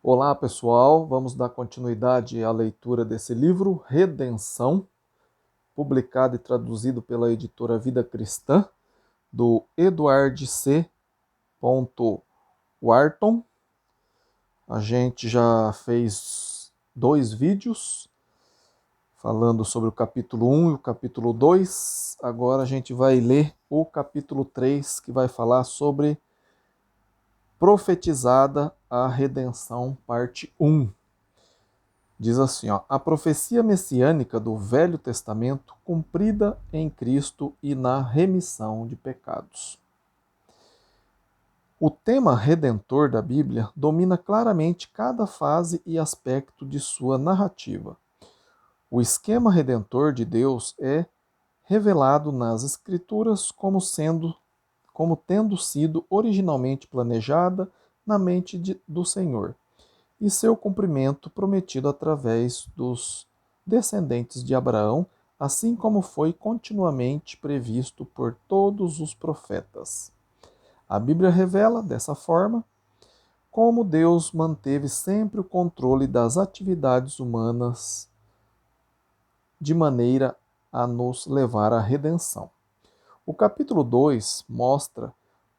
Olá, pessoal. Vamos dar continuidade à leitura desse livro, Redenção, publicado e traduzido pela editora Vida Cristã, do Edward C. Wharton. A gente já fez 2 vídeos falando sobre o capítulo 1 e o capítulo 2. Agora a gente vai ler o capítulo 3, que vai falar sobre Profetizada a Redenção, parte 1. Diz assim, ó, a profecia messiânica do Velho Testamento cumprida em Cristo e na remissão de pecados. O tema redentor da Bíblia domina claramente cada fase e aspecto de sua narrativa. O esquema redentor de Deus é revelado nas Escrituras como tendo sido originalmente planejada na mente do Senhor, e seu cumprimento prometido através dos descendentes de Abraão, assim como foi continuamente previsto por todos os profetas. A Bíblia revela, dessa forma, como Deus manteve sempre o controle das atividades humanas de maneira a nos levar à redenção. O capítulo 2 mostra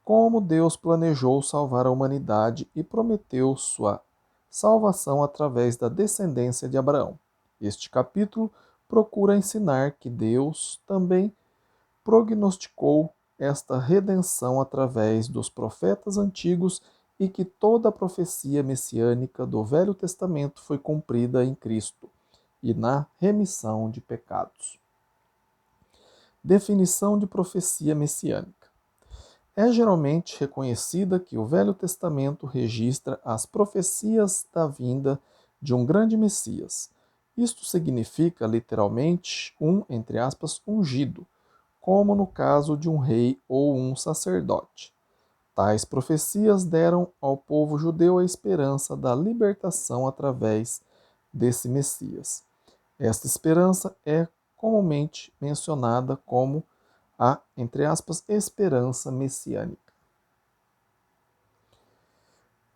como Deus planejou salvar a humanidade e prometeu sua salvação através da descendência de Abraão. Este capítulo procura ensinar que Deus também prognosticou esta redenção através dos profetas antigos e que toda a profecia messiânica do Velho Testamento foi cumprida em Cristo e na remissão de pecados. Definição de profecia messiânica. É geralmente reconhecida que o Velho Testamento registra as profecias da vinda de um grande Messias. Isto significa, literalmente, entre aspas, ungido, como no caso de um rei ou um sacerdote. Tais profecias deram ao povo judeu a esperança da libertação através desse Messias. Esta esperança é comumente mencionada como a, entre aspas, esperança messiânica.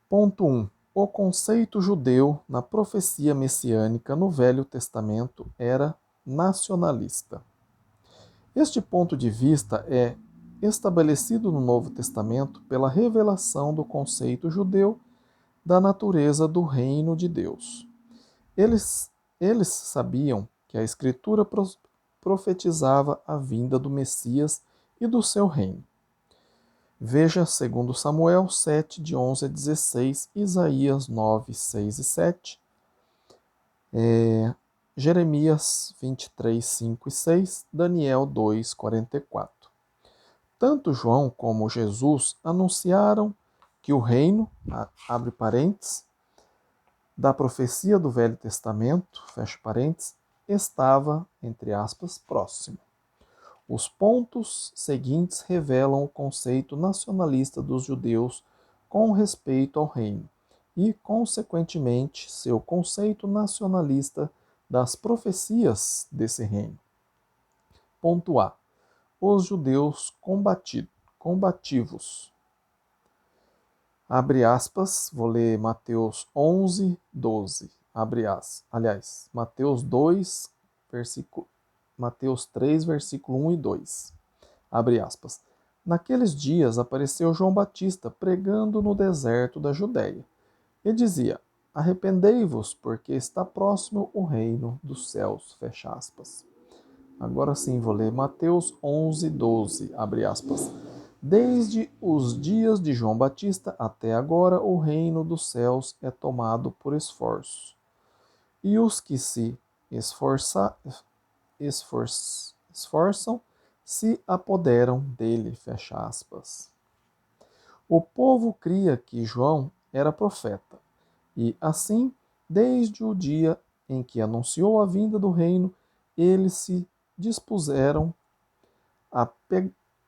Ponto 1. O conceito judeu na profecia messiânica no Velho Testamento era nacionalista. Este ponto de vista é estabelecido no Novo Testamento pela revelação do conceito judeu da natureza do reino de Deus. Eles sabiam que a Escritura profetizava a vinda do Messias e do seu reino. Veja 2 Samuel 7, de 11 a 16, Isaías 9, 6 e 7, Jeremias 23, 5 e 6, Daniel 2, 44. Tanto João como Jesus anunciaram que o reino, abre parênteses, da profecia do Velho Testamento, fecha parênteses, estava, entre aspas, próximo. Os pontos seguintes revelam o conceito nacionalista dos judeus com respeito ao reino e, consequentemente, seu conceito nacionalista das profecias desse reino. Ponto A. Os judeus combativos. Abre aspas, vou ler Mateus 11, 12. Abre aspas. Aliás, Mateus 2, Mateus 3, versículo 1 e 2. Abre aspas. Naqueles dias apareceu João Batista pregando no deserto da Judéia e dizia: Arrependei-vos, porque está próximo o reino dos céus. Fecha aspas. Agora sim, vou ler Mateus 11, 12. Abre aspas. Desde os dias de João Batista até agora, o reino dos céus é tomado por esforço. E os que se esforçam se apoderam dele. Fecha aspas. O povo cria que João era profeta, e assim, desde o dia em que anunciou a vinda do reino, eles se dispuseram a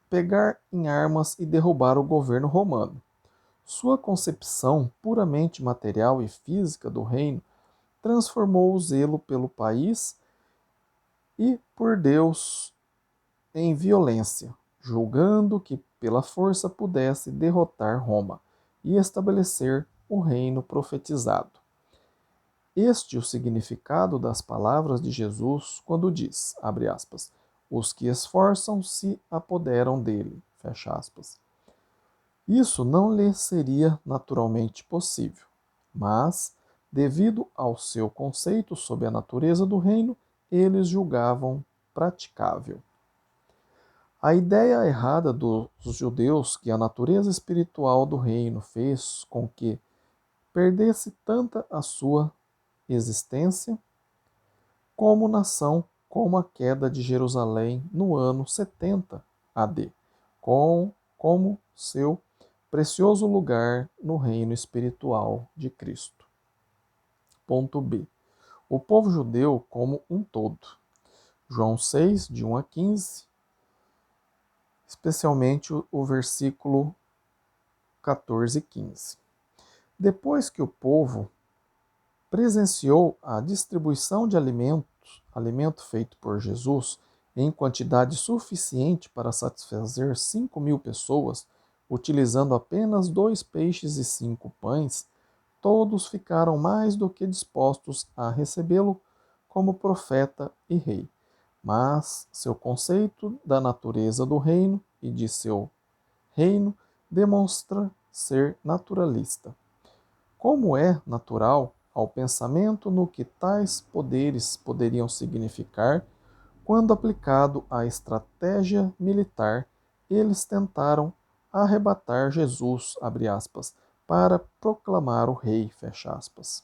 pegar em armas e derrubar o governo romano. Sua concepção puramente material e física do reino transformou o zelo pelo país e por Deus em violência, julgando que pela força pudesse derrotar Roma e estabelecer o reino profetizado. Este é o significado das palavras de Jesus quando diz, abre aspas, os que esforçam se apoderam dele, fecha aspas. Isso não lhe seria naturalmente possível, mas, devido ao seu conceito sobre a natureza do reino, eles julgavam praticável. A ideia errada dos judeus que a natureza espiritual do reino fez com que perdesse tanta a sua existência como nação, como a queda de Jerusalém no ano 70 AD, como seu precioso lugar no reino espiritual de Cristo. Ponto B. O povo judeu como um todo. João 6, de 1 a 15, especialmente o versículo 14 e 15. Depois que o povo presenciou a distribuição de alimento feito por Jesus em quantidade suficiente para satisfazer 5.000 pessoas, utilizando apenas 2 peixes e 5 pães, todos ficaram mais do que dispostos a recebê-lo como profeta e rei. Mas seu conceito da natureza do reino e de seu reino demonstra ser naturalista. Como é natural ao pensamento no que tais poderes poderiam significar, quando aplicado à estratégia militar, eles tentaram arrebatar Jesus, abre aspas, para proclamar o rei, fecha aspas.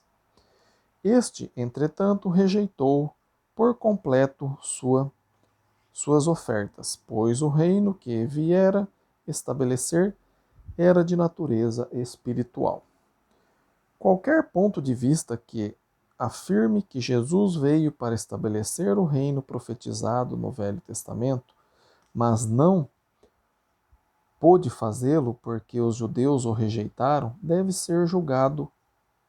Este, entretanto, rejeitou por completo suas ofertas, pois o reino que viera estabelecer era de natureza espiritual. Qualquer ponto de vista que afirme que Jesus veio para estabelecer o reino profetizado no Velho Testamento, mas não pôde fazê-lo porque os judeus o rejeitaram, deve ser julgado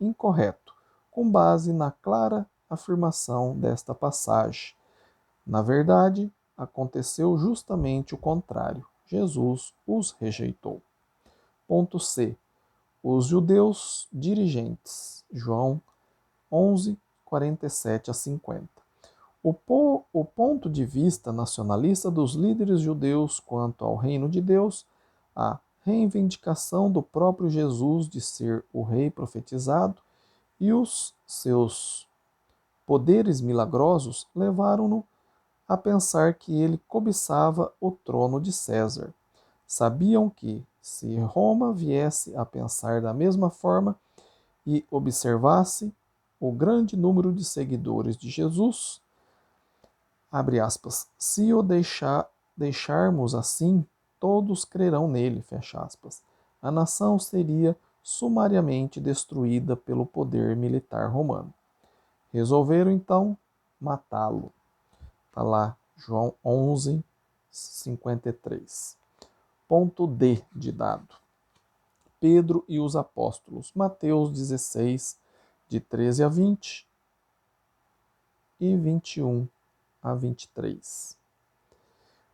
incorreto, com base na clara afirmação desta passagem. Na verdade, aconteceu justamente o contrário. Jesus os rejeitou. Ponto C. Os judeus dirigentes. João 11, 47 a 50. O ponto de vista nacionalista dos líderes judeus quanto ao reino de Deus, a reivindicação do próprio Jesus de ser o rei profetizado e os seus poderes milagrosos levaram-no a pensar que ele cobiçava o trono de César. Sabiam que, se Roma viesse a pensar da mesma forma e observasse o grande número de seguidores de Jesus, abre aspas, se o deixarmos assim, todos crerão nele, fecha aspas. A nação seria sumariamente destruída pelo poder militar romano. Resolveram então matá-lo. Está lá, João 11, 53. Ponto D de dado. Pedro e os apóstolos. Mateus 16, de 13 a 20 e 21 a 23.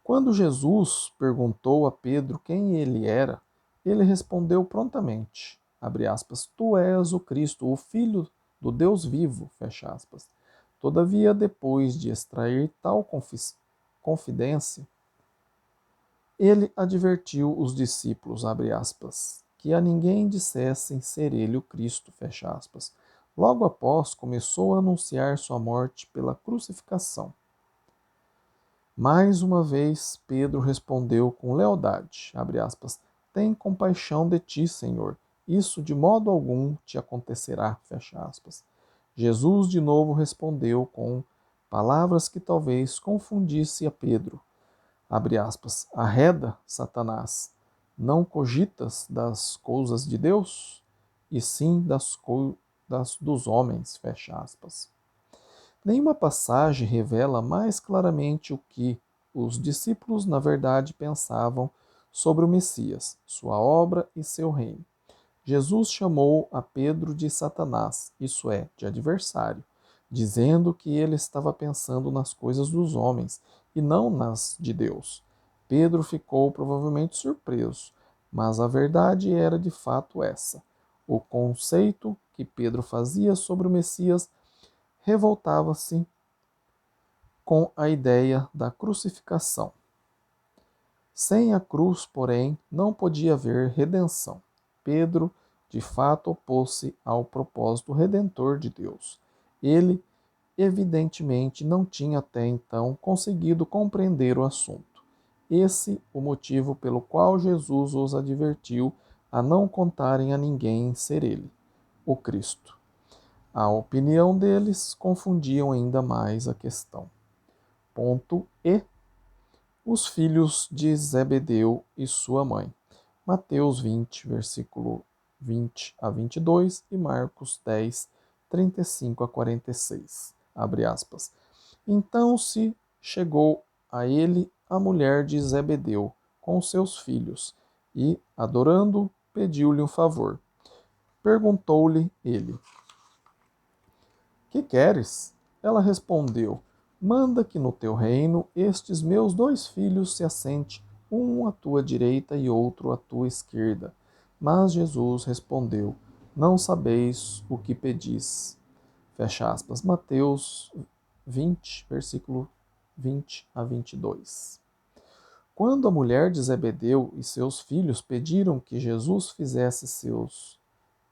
Quando Jesus perguntou a Pedro quem ele era, ele respondeu prontamente, abre aspas, tu és o Cristo, o Filho do Deus vivo, fecha aspas. Todavia, depois de extrair tal confidência, ele advertiu os discípulos, abre aspas, que a ninguém dissessem ser ele o Cristo, fecha aspas. Logo após, começou a anunciar sua morte pela crucificação. Mais uma vez, Pedro respondeu com lealdade, abre aspas, tem compaixão de ti, Senhor, isso de modo algum te acontecerá, fecha aspas. Jesus de novo respondeu com palavras que talvez confundisse a Pedro, abre aspas, arreda, Satanás, não cogitas das coisas de Deus, e sim dos homens, fecha aspas. Nenhuma passagem revela mais claramente o que os discípulos, na verdade, pensavam sobre o Messias, sua obra e seu reino. Jesus chamou a Pedro de Satanás, isso é, de adversário, dizendo que ele estava pensando nas coisas dos homens e não nas de Deus. Pedro ficou provavelmente surpreso, mas a verdade era de fato essa. O conceito que Pedro fazia sobre o Messias revoltava-se com a ideia da crucificação. Sem a cruz, porém, não podia haver redenção. Pedro, de fato, opôs-se ao propósito redentor de Deus. Ele, evidentemente, não tinha até então conseguido compreender o assunto. Esse o motivo pelo qual Jesus os advertiu a não contarem a ninguém ser ele, o Cristo. A opinião deles confundiam ainda mais a questão. Ponto E. Os filhos de Zebedeu e sua mãe. Mateus 20, versículo 20 a 22 e Marcos 10, 35 a 46. Abre aspas. Então se chegou a ele a mulher de Zebedeu com seus filhos e, adorando, pediu-lhe um favor. Perguntou-lhe ele: Que queres? Ela respondeu: Manda que no teu reino estes meus dois filhos se assente, um à tua direita e outro à tua esquerda. Mas Jesus respondeu: Não sabeis o que pedis. Fecha aspas. Mateus 20, versículo 20 a 22. Quando a mulher de Zebedeu e seus filhos pediram que Jesus fizesse seus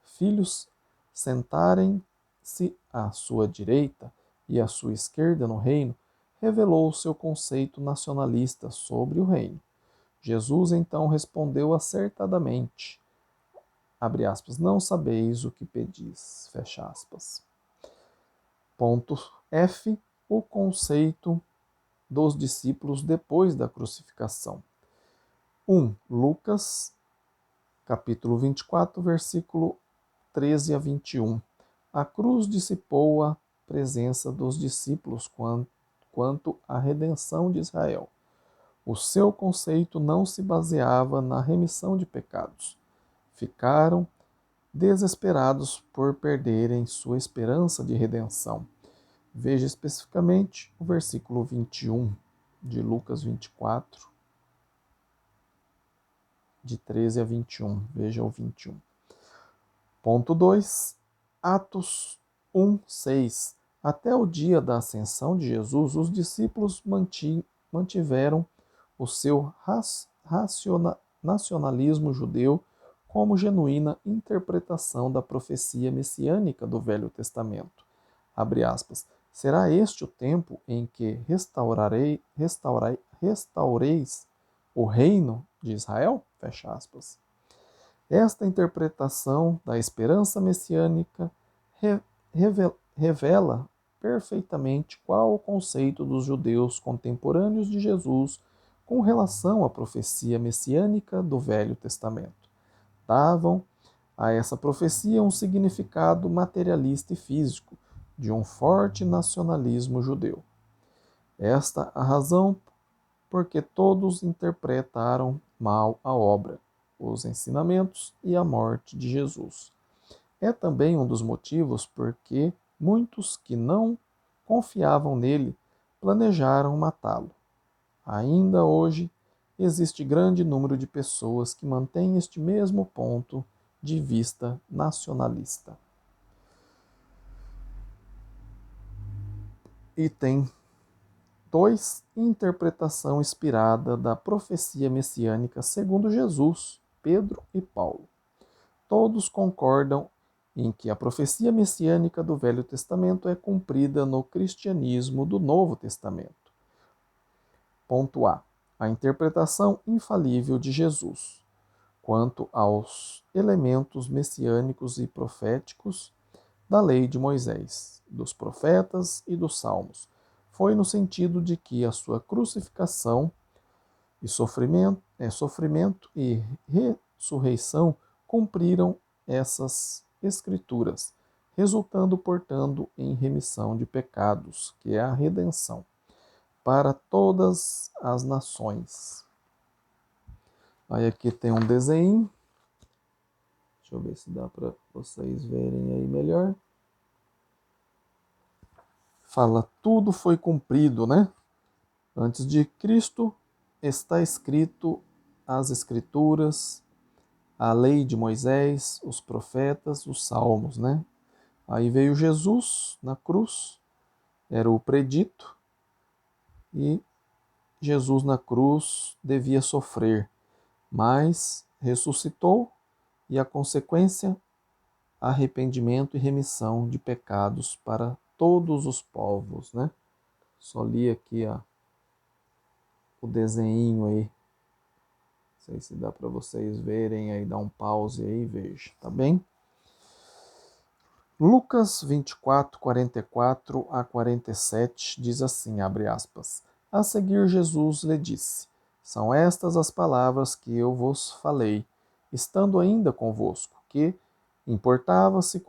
filhos sentarem-se à sua direita e à sua esquerda no reino, revelou o seu conceito nacionalista sobre o reino. Jesus então respondeu acertadamente, abre aspas, não sabeis o que pedis, fecha aspas. Ponto F, o conceito dos discípulos depois da crucificação. 1. Lucas, capítulo 24, versículo 13 a 21. A cruz dissipou a presença dos discípulos quanto à redenção de Israel. O seu conceito não se baseava na remissão de pecados. Ficaram desesperados por perderem sua esperança de redenção. Veja especificamente o versículo 21 de Lucas 24, de 13 a 21. Veja o 21. Ponto 2. Atos 1, 6. Até o dia da ascensão de Jesus, os discípulos mantiveram o seu nacionalismo judeu como genuína interpretação da profecia messiânica do Velho Testamento. Abre aspas. Será este o tempo em que restaureis o reino de Israel? Fecha aspas. Esta interpretação da esperança messiânica revela perfeitamente qual o conceito dos judeus contemporâneos de Jesus com relação à profecia messiânica do Velho Testamento. Davam a essa profecia um significado materialista e físico, de um forte nacionalismo judeu. Esta a razão porque todos interpretaram mal a obra, os ensinamentos e a morte de Jesus. É também um dos motivos porque muitos que não confiavam nele planejaram matá-lo. Ainda hoje, existe grande número de pessoas que mantêm este mesmo ponto de vista nacionalista. Item 2. Interpretação inspirada da profecia messiânica segundo Jesus, Pedro e Paulo. Todos concordam em que a profecia messiânica do Velho Testamento é cumprida no cristianismo do Novo Testamento. Ponto A. A interpretação infalível de Jesus. Quanto aos elementos messiânicos e proféticos da lei de Moisés, dos profetas e dos salmos, foi no sentido de que a sua crucificação e sofrimento e ressurreição cumpriram essas escrituras, resultando, portanto, em remissão de pecados, que é a redenção, para todas as nações. Aí aqui tem um desenho. Deixa eu ver se dá para vocês verem aí melhor. Fala, tudo foi cumprido, né? Antes de Cristo está escrito as Escrituras, a lei de Moisés, os profetas, os salmos, né? Aí veio Jesus na cruz, era o predito, e Jesus na cruz devia sofrer, mas ressuscitou e a consequência, arrependimento e remissão de pecados para todos os povos, né? Só li aqui o desenho aí, não sei se dá para vocês verem aí, dá um pause aí e veja, tá bem? Lucas 24, 44 a 47 diz assim, abre aspas, a seguir Jesus lhe disse, são estas as palavras que eu vos falei, estando ainda convosco, que importava se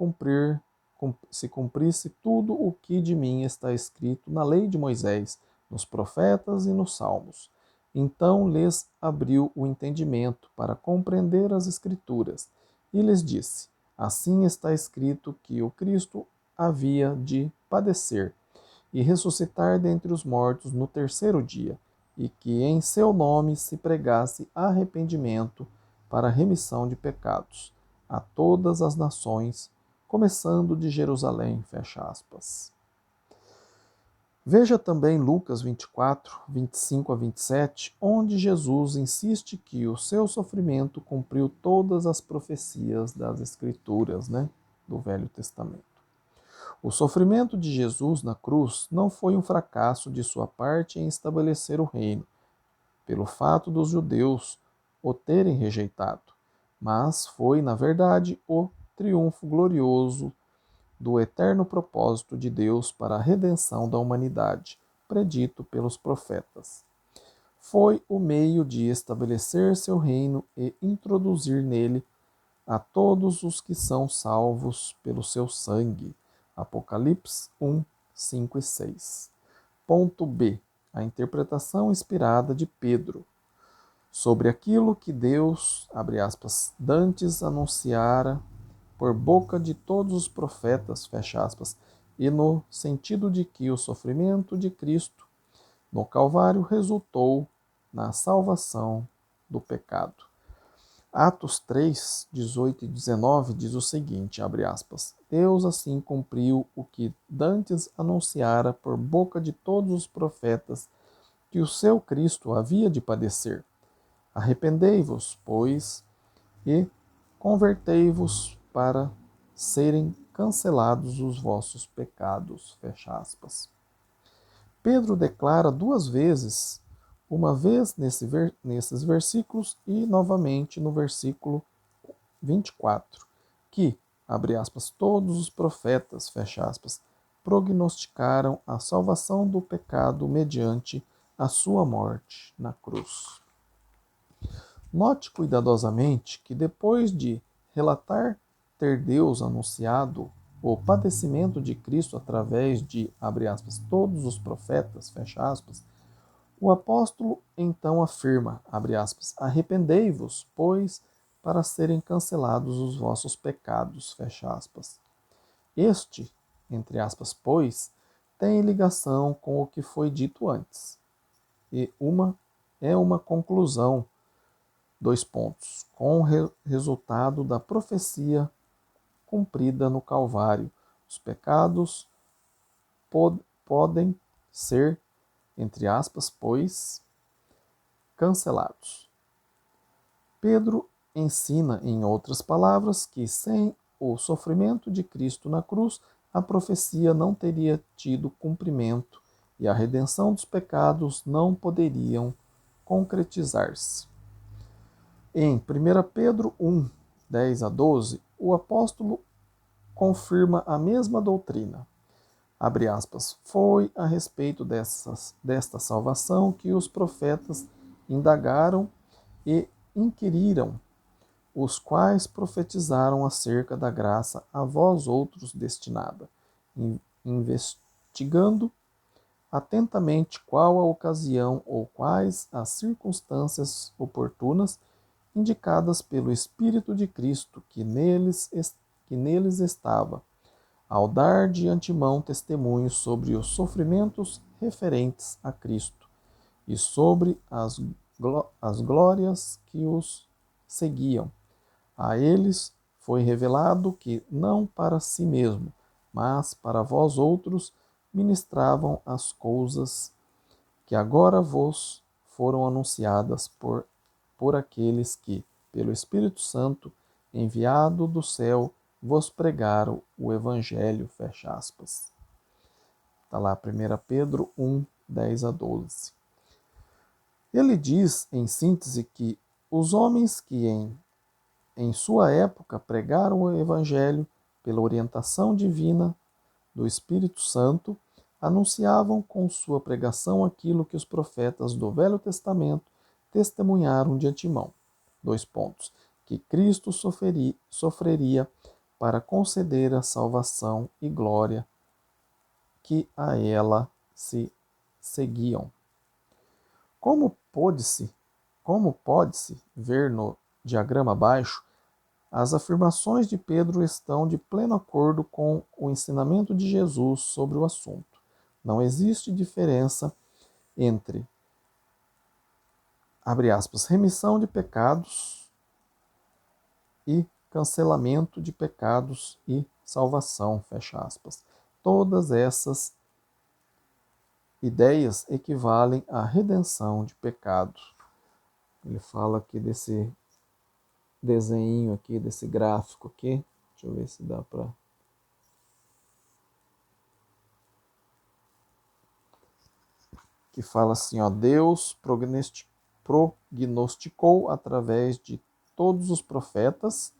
cumprisse tudo o que de mim está escrito na lei de Moisés, nos profetas e nos salmos. Então lhes abriu o entendimento para compreender as Escrituras, e lhes disse, assim está escrito que o Cristo havia de padecer e ressuscitar dentre os mortos no terceiro dia, e que em seu nome se pregasse arrependimento para remissão de pecados a todas as nações, começando de Jerusalém, fecha aspas. Veja também Lucas 24, 25 a 27, onde Jesus insiste que o seu sofrimento cumpriu todas as profecias das Escrituras, né, do Velho Testamento. O sofrimento de Jesus na cruz não foi um fracasso de sua parte em estabelecer o reino, pelo fato dos judeus o terem rejeitado, mas foi, na verdade, o triunfo glorioso do eterno propósito de Deus para a redenção da humanidade, predito pelos profetas. Foi o meio de estabelecer seu reino e introduzir nele a todos os que são salvos pelo seu sangue. Apocalipse 1, 5 e 6. Ponto B. A interpretação inspirada de Pedro sobre aquilo que Deus, abre aspas, dantes anunciara por boca de todos os profetas, fecha aspas, e no sentido de que o sofrimento de Cristo no Calvário resultou na salvação do pecado. Atos 3, 18 e 19 diz o seguinte, abre aspas, Deus assim cumpriu o que dantes anunciara por boca de todos os profetas, que o seu Cristo havia de padecer. Arrependei-vos, pois, e convertei-vos para serem cancelados os vossos pecados. Fecha aspas. Pedro declara duas vezes, uma vez nesses versículos e novamente no versículo 24, que, abre aspas, todos os profetas, fecha aspas, prognosticaram a salvação do pecado mediante a sua morte na cruz. Note cuidadosamente que depois de relatar ter Deus anunciado o padecimento de Cristo através de, abre aspas, todos os profetas, fecha aspas, o apóstolo então afirma, abre aspas, arrependei-vos, pois, para serem cancelados os vossos pecados, fecha aspas. Este, entre aspas, pois, tem ligação com o que foi dito antes, e é uma conclusão, dois pontos, com o resultado da profecia cumprida no Calvário. Os pecados podem ser, entre aspas, pois, cancelados. Pedro ensina, em outras palavras, que sem o sofrimento de Cristo na cruz, a profecia não teria tido cumprimento e a redenção dos pecados não poderiam concretizar-se. Em 1 Pedro 1, 10 a 12, o apóstolo confirma a mesma doutrina. Abre aspas, foi a respeito desta salvação que os profetas indagaram e inquiriram, os quais profetizaram acerca da graça a vós outros destinada, investigando atentamente qual a ocasião ou quais as circunstâncias oportunas indicadas pelo Espírito de Cristo que neles estava, ao dar de antemão testemunho sobre os sofrimentos referentes a Cristo e sobre as glórias que os seguiam, A eles foi revelado que não para si mesmo, mas para vós outros ministravam as coisas que agora vos foram anunciadas por aqueles que, pelo Espírito Santo, enviado do céu, vos pregaram o Evangelho, fecha aspas. Está lá 1 Pedro 1, 10 a 12. Ele diz, em síntese, que os homens que em sua época pregaram o Evangelho pela orientação divina do Espírito Santo, anunciavam com sua pregação aquilo que os profetas do Velho Testamento testemunharam de antemão. 2 pontos. Que Cristo sofreria para conceder a salvação e glória que a ela se seguiam. Como pode-se ver no diagrama abaixo, as afirmações de Pedro estão de pleno acordo com o ensinamento de Jesus sobre o assunto. Não existe diferença entre, abre aspas, remissão de pecados e cancelamento de pecados e salvação, fecha aspas. Todas essas ideias equivalem à redenção de pecados. Ele fala aqui desse desenho aqui, desse gráfico aqui. Deixa eu ver se dá para... Que fala assim, ó, Deus prognosticou através de todos os profetas.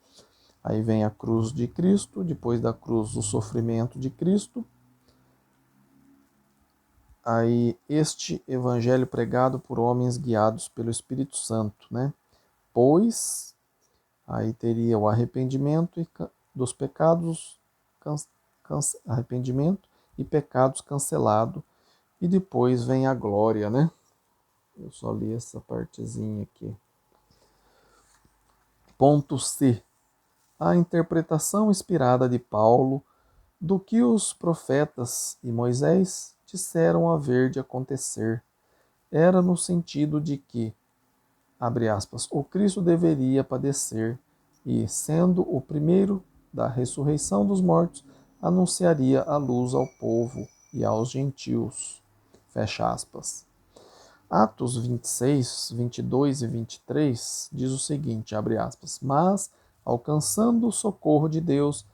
Aí vem a cruz de Cristo, depois da cruz o sofrimento de Cristo. Aí este evangelho pregado por homens guiados pelo Espírito Santo, né? Pois aí teria o arrependimento dos pecados, arrependimento e pecados cancelado, e depois vem a glória, né? Eu só li essa partezinha aqui. Ponto C. A interpretação inspirada de Paulo do que os profetas e Moisés disseram haver de acontecer era no sentido de que, abre aspas, o Cristo deveria padecer e, sendo o primeiro da ressurreição dos mortos, anunciaria a luz ao povo e aos gentios. Fecha aspas. Atos 26, 22 e 23 diz o seguinte, abre aspas, mas, alcançando o socorro de Deus,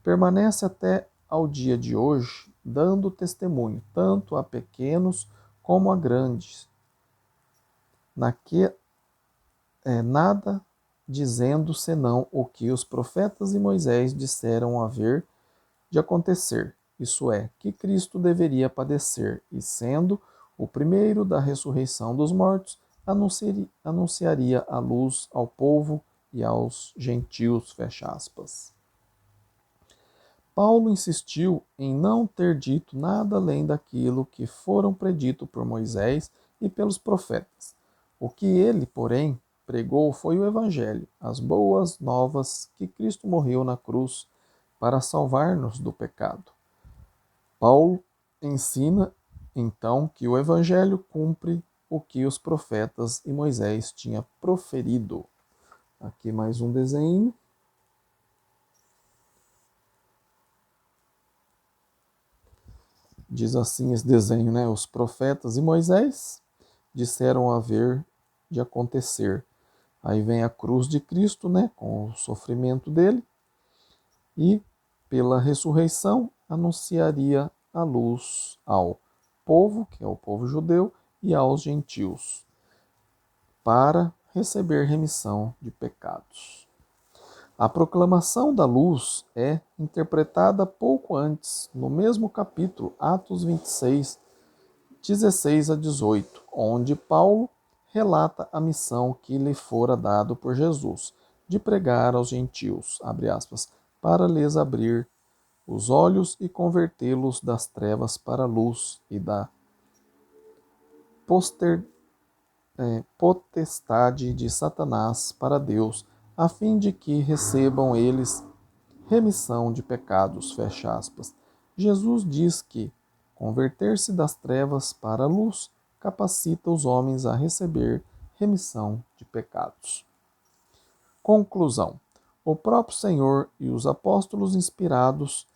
permanece até ao dia de hoje, dando testemunho, tanto a pequenos como a grandes, nada dizendo senão o que os profetas e Moisés disseram haver de acontecer, isso é, que Cristo deveria padecer, e sendo o primeiro da ressurreição dos mortos, anunciaria a luz ao povo e aos gentios, fecha aspas. Paulo insistiu em não ter dito nada além daquilo que foram predito por Moisés e pelos profetas. O que ele, porém, pregou foi o Evangelho, as boas novas que Cristo morreu na cruz para salvar-nos do pecado. Paulo ensina, então, que o Evangelho cumpre o que os profetas e Moisés tinham proferido. Aqui mais um desenho. Diz assim esse desenho, né? Os profetas e Moisés disseram haver de acontecer. Aí vem a cruz de Cristo, né? Com o sofrimento dele. E, pela ressurreição, anunciaria a luz ao povo, que é o povo judeu, e aos gentios, para receber remissão de pecados. A proclamação da luz é interpretada pouco antes, no mesmo capítulo, Atos 26, 16 a 18, onde Paulo relata a missão que lhe fora dado por Jesus, de pregar aos gentios, abre aspas, para lhes abrir os olhos e convertê-los das trevas para a luz e da potestade de Satanás para Deus, a fim de que recebam eles remissão de pecados, fecha aspas. Jesus diz que converter-se das trevas para a luz capacita os homens a receber remissão de pecados. Conclusão. O próprio Senhor e os apóstolos inspirados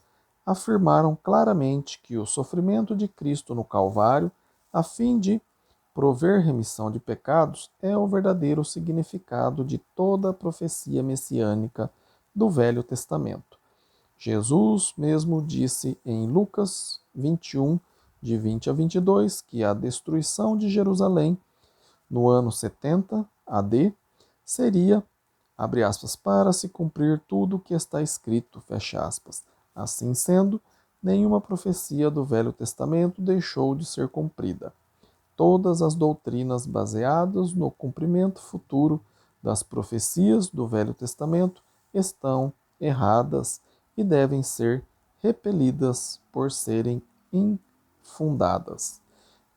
afirmaram claramente que o sofrimento de Cristo no Calvário, a fim de prover remissão de pecados, é o verdadeiro significado de toda a profecia messiânica do Velho Testamento. Jesus mesmo disse em Lucas 21, de 20 a 22, que a destruição de Jerusalém no ano 70 AD seria, abre aspas, para se cumprir tudo o que está escrito, fecha aspas. Assim sendo, nenhuma profecia do Velho Testamento deixou de ser cumprida. Todas as doutrinas baseadas no cumprimento futuro das profecias do Velho Testamento estão erradas e devem ser repelidas por serem infundadas.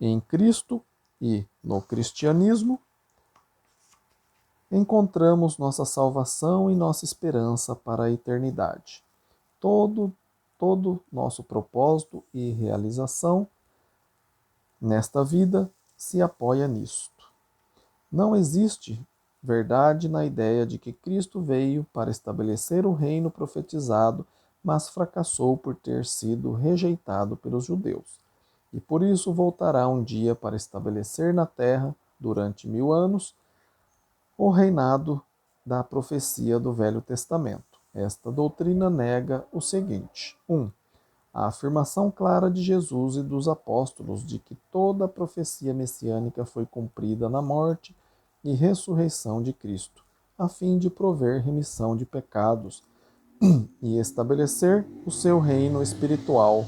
Em Cristo e no cristianismo, encontramos nossa salvação e nossa esperança para a eternidade. Todo nosso propósito e realização nesta vida se apoia nisto. Não existe verdade na ideia de que Cristo veio para estabelecer o reino profetizado, mas fracassou por ter sido rejeitado pelos judeus. E por isso voltará um dia para estabelecer na terra, durante 1000 anos, o reinado da profecia do Velho Testamento. Esta doutrina nega o seguinte: 1. A afirmação clara de Jesus e dos apóstolos de que toda a profecia messiânica foi cumprida na morte e ressurreição de Cristo, a fim de prover remissão de pecados e estabelecer o seu reino espiritual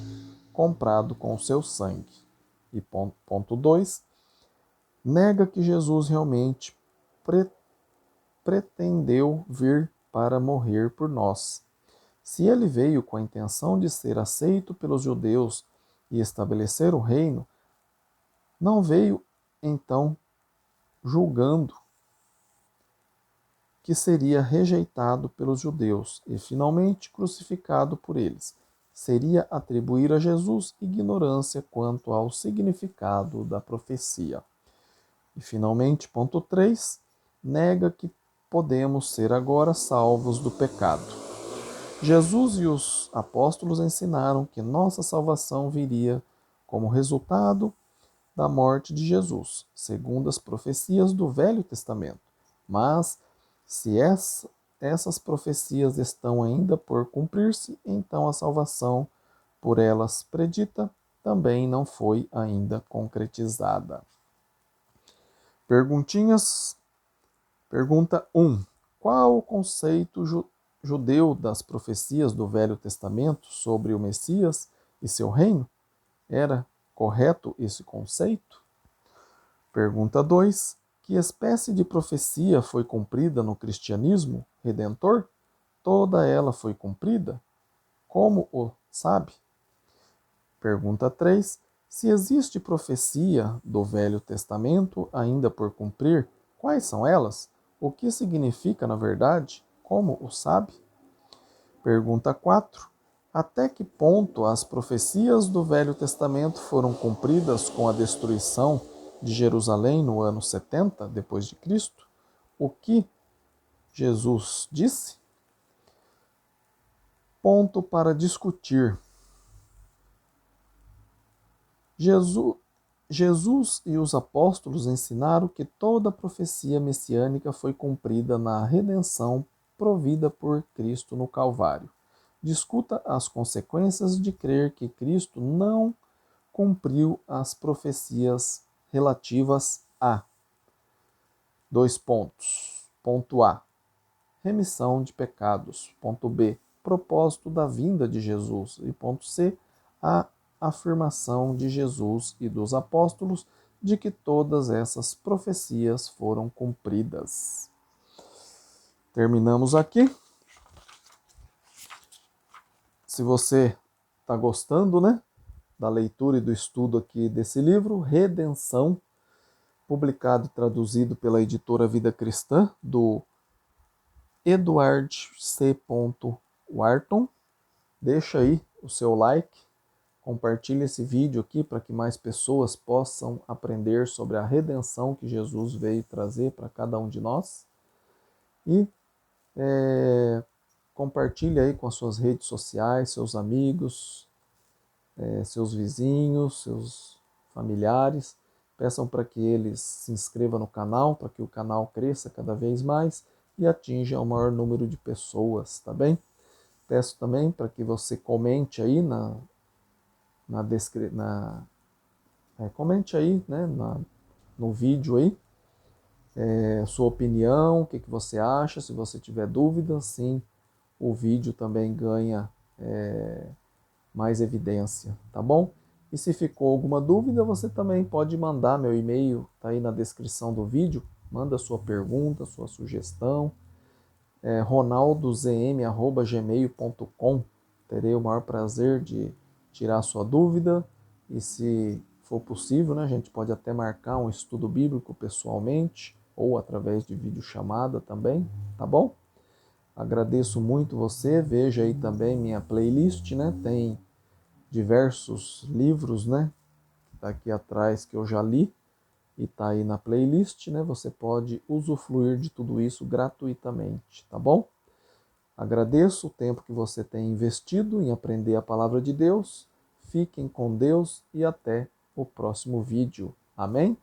comprado com o seu sangue. E ponto 2. Nega que Jesus realmente pretendeu vir para morrer por nós. Se ele veio com a intenção de ser aceito pelos judeus e estabelecer o reino, não veio então julgando que seria rejeitado pelos judeus e finalmente crucificado por eles. Seria atribuir a Jesus ignorância quanto ao significado da profecia. E finalmente, ponto 3, nega que podemos ser agora salvos do pecado. Jesus e os apóstolos ensinaram que nossa salvação viria como resultado da morte de Jesus, segundo as profecias do Velho Testamento. Mas, se essas profecias estão ainda por cumprir-se, então a salvação por elas predita também não foi ainda concretizada. Perguntinhas. Pergunta 1. Qual o conceito judeu das profecias do Velho Testamento sobre o Messias e seu reino? Era correto esse conceito? Pergunta 2. Que espécie de profecia foi cumprida no cristianismo redentor? Toda ela foi cumprida? Como o sabe? Pergunta 3. Se existe profecia do Velho Testamento ainda por cumprir, quais são elas? O que significa, na verdade? Como o sabe? Pergunta 4. Até que ponto as profecias do Velho Testamento foram cumpridas com a destruição de Jerusalém no ano 70 depois de Cristo? O que Jesus disse? Ponto para discutir. Jesus e os apóstolos ensinaram que toda a profecia messiânica foi cumprida na redenção provida por Cristo no Calvário. Discuta as consequências de crer que Cristo não cumpriu as profecias relativas a 2 pontos. Ponto A. Remissão de pecados. Ponto B. Propósito da vinda de Jesus. E ponto C. A afirmação de Jesus e dos apóstolos de que todas essas profecias foram cumpridas. Terminamos aqui. Se você está gostando, né, da leitura e do estudo aqui desse livro, Redenção, publicado e traduzido pela editora Vida Cristã, do Edward C. Wharton, deixa aí o seu like, compartilhe esse vídeo aqui para que mais pessoas possam aprender sobre a redenção que Jesus veio trazer para cada um de nós. E Compartilhe aí com as suas redes sociais, seus amigos, seus vizinhos, seus familiares. Peçam para que eles se inscrevam no canal, para que o canal cresça cada vez mais e atinja o maior número de pessoas, tá bem? Peço também para que você comente aí na, descri... na comente aí, né, no vídeo aí, sua opinião, o que, que você acha. Se você tiver dúvida, sim, o vídeo também ganha mais evidência, tá bom? E se ficou alguma dúvida, você também pode mandar. Meu e-mail tá aí na descrição do vídeo. Manda sua pergunta, sua sugestão. ronaldozm@gmail.com. Terei o maior prazer de tirar sua dúvida e, se for possível, né, a gente pode até marcar um estudo bíblico pessoalmente ou através de videochamada também, tá bom? Agradeço muito você. Veja aí também minha playlist, né? Tem diversos livros, né? Tá aqui atrás que eu já li e tá aí na playlist, né? Você pode usufruir de tudo isso gratuitamente, tá bom? Agradeço o tempo que você tem investido em aprender a palavra de Deus. Fiquem com Deus e até o próximo vídeo. Amém?